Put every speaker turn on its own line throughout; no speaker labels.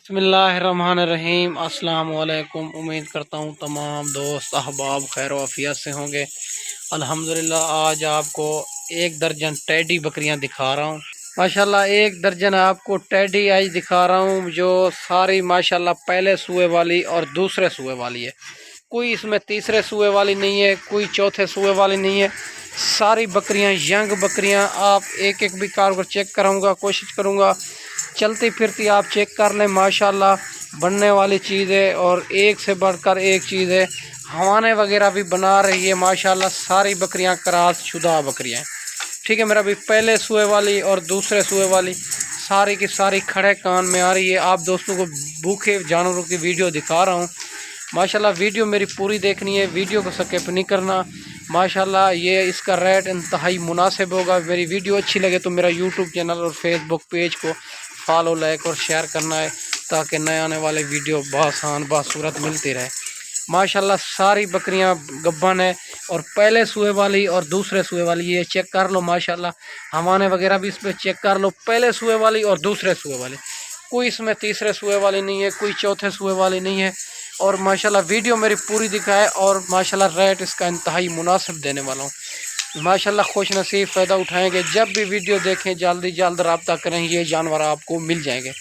बिस्मिल्लाहिर्रहमानिर्रहीम। अस्सलाम वालेकुम। उम्मीद करता हूँ तमाम दोस्त अहबाब खैर आफियत से होंगे। अल्हम्दुलिल्लाह आज आपको एक दर्जन टेडी बकरियां दिखा रहा हूँ। माशाल्लाह एक दर्जन आपको टेडी आज दिखा रहा हूँ, जो सारी माशाल्लाह पहले सूए वाली और दूसरे सूए वाली है। कोई इसमें तीसरे सूए वाली नहीं है, कोई चौथे सूए वाली नहीं है। सारी बकरियां यंग बकरियां। आप एक एक भी कार को चेक कराऊंगा, कोशिश करूंगा चलती फिरती आप चेक कर लें। माशाल्लाह बनने वाली चीज़ है और एक से बढ़कर एक चीज़ है। हवाने वगैरह भी बना रही है माशाल्लाह। सारी बकरियां क्रॉस शुदा बकरियां, ठीक है मेरा भी। पहले सूए वाली और दूसरे सूए वाली सारी की सारी खड़े कान में आ रही है। आप दोस्तों को भूखे जानवरों की वीडियो दिखा रहा हूँ माशाल्लाह। वीडियो मेरी पूरी देखनी है, वीडियो को स्किप नहीं करना माशाल्लाह। ये इसका रेट इंतहाई मुनासिब होगा। मेरी वीडियो अच्छी लगे तो मेरा यूट्यूब चैनल और फेसबुक पेज को फॉलो, लाइक और शेयर करना है, ताकि नए आने वाले वीडियो बासान बासूरत मिलती रहे माशाल्लाह। सारी बकरियां गब्बन है और पहले सूए वाली और दूसरे सूए वाली ये चेक कर लो माशाल्लाह। हवाने वगैरह भी इस पर चेक कर लो, पहले सूए वाली और दूसरे सूए वाली। कोई इसमें तीसरे सूए वाली नहीं है, कोई चौथे सूए वाली नहीं है। और माशाल्लाह वीडियो मेरी पूरी दिखाए और माशाल्लाह रेट इसका इंतहाई मुनासिब देने वाला हूँ माशाल्लाह। खुश नसीब फ़ायदा उठाएंगे। जब भी वीडियो देखें जल्दी जल्द रब्ता करें, ये जानवर आपको मिल जाएंगे,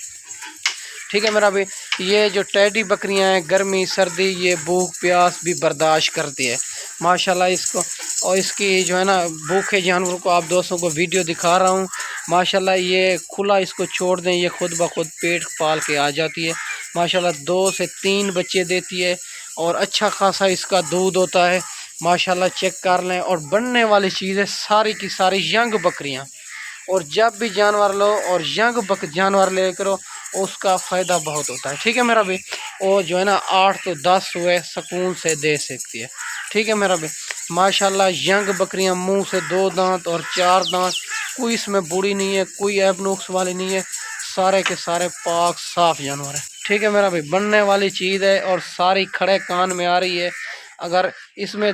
ठीक है मेरा भी। ये जो टेडी बकरियां हैं गर्मी सर्दी ये भूख प्यास भी बर्दाश्त करती है माशाल्लाह इसको। और इसकी जो है ना भूखे जानवरों को आप दोस्तों को वीडियो दिखा रहा हूँ माशाल्लाह। ये खुला इसको छोड़ दें, ये खुद ब खुद पेट पाल के आ जाती है माशाल्लाह। 2 से 3 बच्चे देती है और अच्छा खासा इसका दूध होता है माशाल्लाह। चेक कर लें। और बनने वाली चीज़ है सारी की सारी यंग बकरियां। और जब भी जानवर लो और यंग जानवर ले करो उसका फ़ायदा बहुत होता है, ठीक है मेरा भी। और जो है ना 8 तो 10 हुए सुकून से दे सकती है, ठीक है मेरा भी माशाल्लाह। यंग बकरियां मुंह से 2 दांत और 4 दांत, कोई इसमें बूढ़ी नहीं है, कोई ऐब नुक्स वाली नहीं है। सारे के सारे पाक साफ जानवर है, ठीक है मेरा भाई। बनने वाली चीज़ है और सारी खड़े कान में आ रही है। अगर इसमें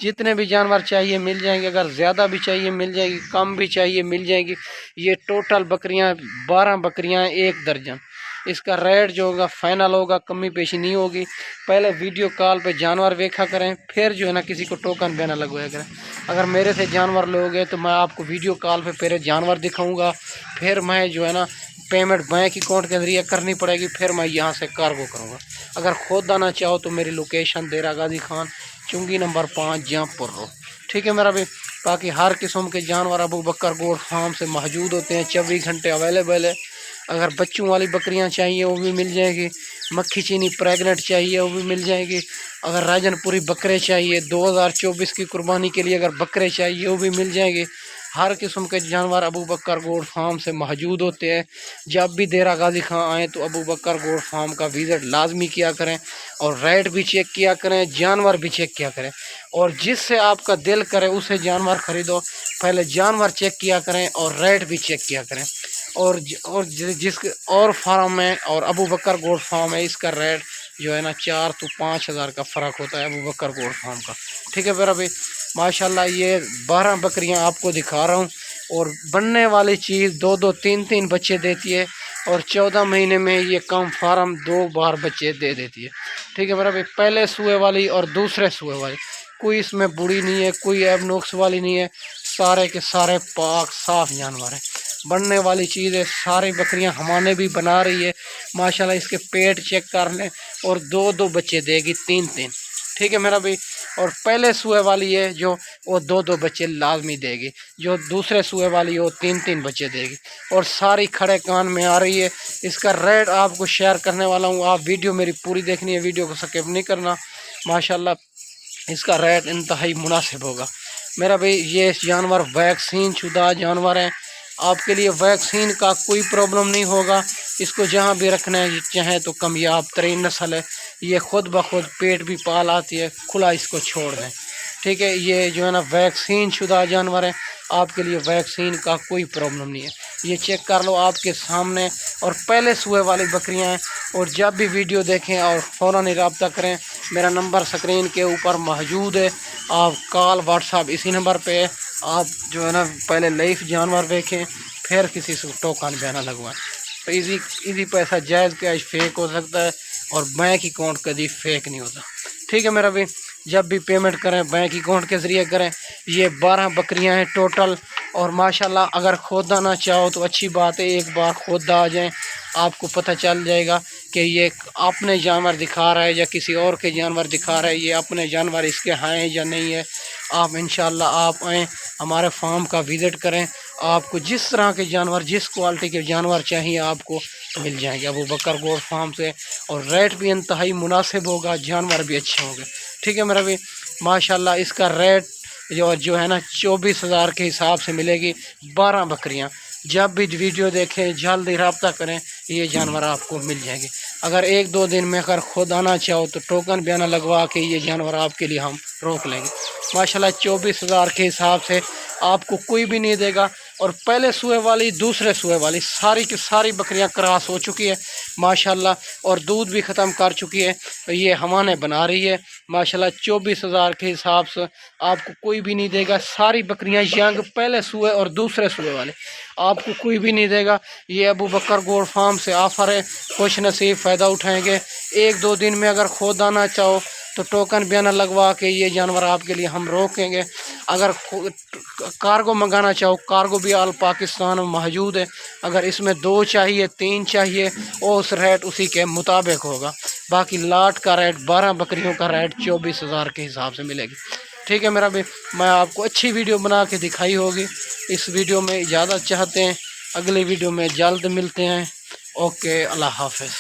जितने भी जानवर चाहिए मिल जाएंगे, अगर ज़्यादा भी चाहिए मिल जाएगी, कम भी चाहिए मिल जाएगी। ये टोटल बकरियां 12 बकरियां 1 दर्जन। इसका रेट जो होगा फाइनल होगा, कमी पेशी नहीं होगी। पहले वीडियो कॉल पे जानवर देखा करें, फिर जो है ना किसी को टोकन देना लगवाया करें। अगर मेरे से जानवर लोगे तो मैं आपको वीडियो कॉल पे पहले जानवर दिखाऊंगा, फिर मैं जो है ना पेमेंट बैंक अकाउंट के ज़रिए करनी पड़ेगी, फिर मैं यहाँ से कार्गो करूँगा। अगर खुद आना चाहो तो मेरी लोकेशन देरा गाजी खान चुंगी नंबर 5 जहाँपुर रो, ठीक है मेरा भी। बाकी हर किस्म के जानवर अबू बकर गोट फार्म से मौजूद होते हैं, 24 घंटे अवेलेबल है। अगर बच्चों वाली बकरियां चाहिए वो भी मिल जाएगी, मक्खी चीनी प्रेगनेंट चाहिए वो भी मिल जाएगी। अगर राजनपुरी बकरे चाहिए 2024 की कुर्बानी के लिए, अगर बकरे चाहिए वो भी मिल जाएंगे। हर किस्म के जानवर अबू बकर गोट फार्म से मौजूद होते हैं। जब भी देरा गाजी खां आएँ तो अबू बकर गोट फार्म का विज़िट लाजमी किया करें और रेट भी चेक किया करें, जानवर भी चेक किया करें। और जिससे आपका दिल करे उसे जानवर ख़रीदो, पहले जानवर चेक किया करें और रेट भी चेक किया करें। और जिस और फार्म में और अबू बकर गोट फार्म है, इसका रेट जो है ना 4 तो 5 हज़ार का फ़र्क होता है अबू बकर गोट फार्म का, ठीक है मेरा भाई माशाल्लाह। ये 12 बकरियां आपको दिखा रहा हूँ और बनने वाली चीज़ 2-2 3-3 बच्चे देती है और 14 महीने में ये कम फार्म 2 बार बच्चे दे देती है, ठीक है मेरा भाई। पहले सूए वाली और दूसरे सूए वाली, कोई इसमें बूढ़ी नहीं है, कोई ऐब नुक्स वाली नहीं है। सारे के सारे पाक साफ जानवर हैं। बनने वाली चीज़ है। सारी बकरियां हमाने भी बना रही है माशाल्लाह। इसके पेट चेक कर लें और 2-2 बच्चे देगी, 3-3, ठीक है मेरा भाई। और पहले सूए वाली है जो वो 2-2 बच्चे लाजमी देगी, जो दूसरे सूए वाली वो 3-3 बच्चे देगी। और सारी खड़े कान में आ रही है। इसका रेट आपको शेयर करने वाला हूँ, आप वीडियो मेरी पूरी देखनी है, वीडियो को स्किप नहीं करना माशाल्लाह। इसका रेट इंतहाई मुनासिब होगा मेरा भाई। ये जानवर वैक्सीन शुदा जानवर हैं, आपके लिए वैक्सीन का कोई प्रॉब्लम नहीं होगा। इसको जहाँ भी रखना है चाहे तो कामयाब तरीन नस्ल है। ये खुद ब खुद पेट भी पाल आती है, खुला इसको छोड़ दें, ठीक है। ये जो है ना वैक्सीन शुदा जानवर है, आपके लिए वैक्सीन का कोई प्रॉब्लम नहीं है। ये चेक कर लो आपके सामने। और पहले सूए वाली बकरियां हैं। और जब भी वीडियो देखें और फ़ौरन रब्ता करें, मेरा नंबर स्क्रीन के ऊपर मौजूद है। आप कॉल व्हाट्सअप इसी नंबर पे है। आप जो है ना पहले लाइफ जानवर देखें, फिर किसी से टोकन बयाना लगवाएं। ایزی پیسہ جائز کیش فیک ہو سکتا ہے اور بینک اکاؤنٹ کبھی فیک نہیں ہوتا. ٹھیک ہے میرا بھی، جب بھی پیمنٹ کریں بینک اکاؤنٹ کے ذریعے کریں. یہ 12 بکریاں ہیں ٹوٹل، اور ماشاءاللہ اگر خودانا چاہو تو اچھی بات ہے، ایک بار خودہ آ جائیں آپ کو پتہ چل جائے گا کہ یہ اپنے جانور دکھا رہا ہے یا کسی اور کے جانور دکھا رہا ہے، یہ اپنے جانور اس کے ہیں یا نہیں ہے. آپ انشاءاللہ آپ آئیں ہمارے فارم کا وزٹ کریں، آپ کو جس طرح کے جانور، جس کوالٹی کے جانور چاہیے آپ کو مل جائیں گے ابو بکر گوڈ فارم سے. اور ریٹ بھی انتہائی مناسب ہوگا، جانور بھی اچھے ہوں گے. ٹھیک ہے میرا بھی، ماشاءاللہ اس کا ریٹ جو ہے نا 24,000 کے حساب سے ملے گی 12 بکریاں. جب بھی ویڈیو دیکھیں جلدی رابطہ کریں، یہ جانور آپ کو مل جائیں گے. اگر 1-2 دن میں اگر خود آنا چاہو تو ٹوکن بھی آنا لگوا کے یہ جانور آپ کے لیے ہم روک لیں گے. ماشاءاللہ 24,000 کے حساب سے آپ کو کوئی بھی نہیں دے گا. اور پہلے سوئے والی دوسرے سوئے والی ساری کی ساری بکریاں کراس ہو چکی ہے ماشاءاللہ، اور دودھ بھی ختم کر چکی ہے. یہ ہمانے بنا رہی ہے ماشاءاللہ. 24,000 کے حساب سے آپ کو کوئی بھی نہیں دے گا. ساری بکریاں ینگ پہلے سوئے اور دوسرے سوئے والے آپ کو کوئی بھی نہیں دے گا. یہ ابو بکر گوڈ فارم سے آفر ہے، خوش نصیب فائدہ اٹھائیں گے. 1-2 دن میں اگر خود آنا چاہو تو ٹوکن بیانہ لگوا کے یہ جانور آپ کے لیے ہم روکیں گے. اگر کارگو منگانا چاہو کارگو بھی آل پاکستان میں موجود ہے. اگر اس میں 2 چاہیے 3 چاہیے اس ریٹ اسی کے مطابق ہوگا. باقی لاٹ کا ریٹ 12 بکریوں کا ریٹ 24,000 کے حساب سے ملے گی. ٹھیک ہے میرا بھی، میں آپ کو اچھی ویڈیو بنا کے دکھائی ہوگی. اس ویڈیو میں اجازت چاہتے ہیں، اگلی ویڈیو میں جلد ملتے ہیں. اوکے، اللہ حافظ.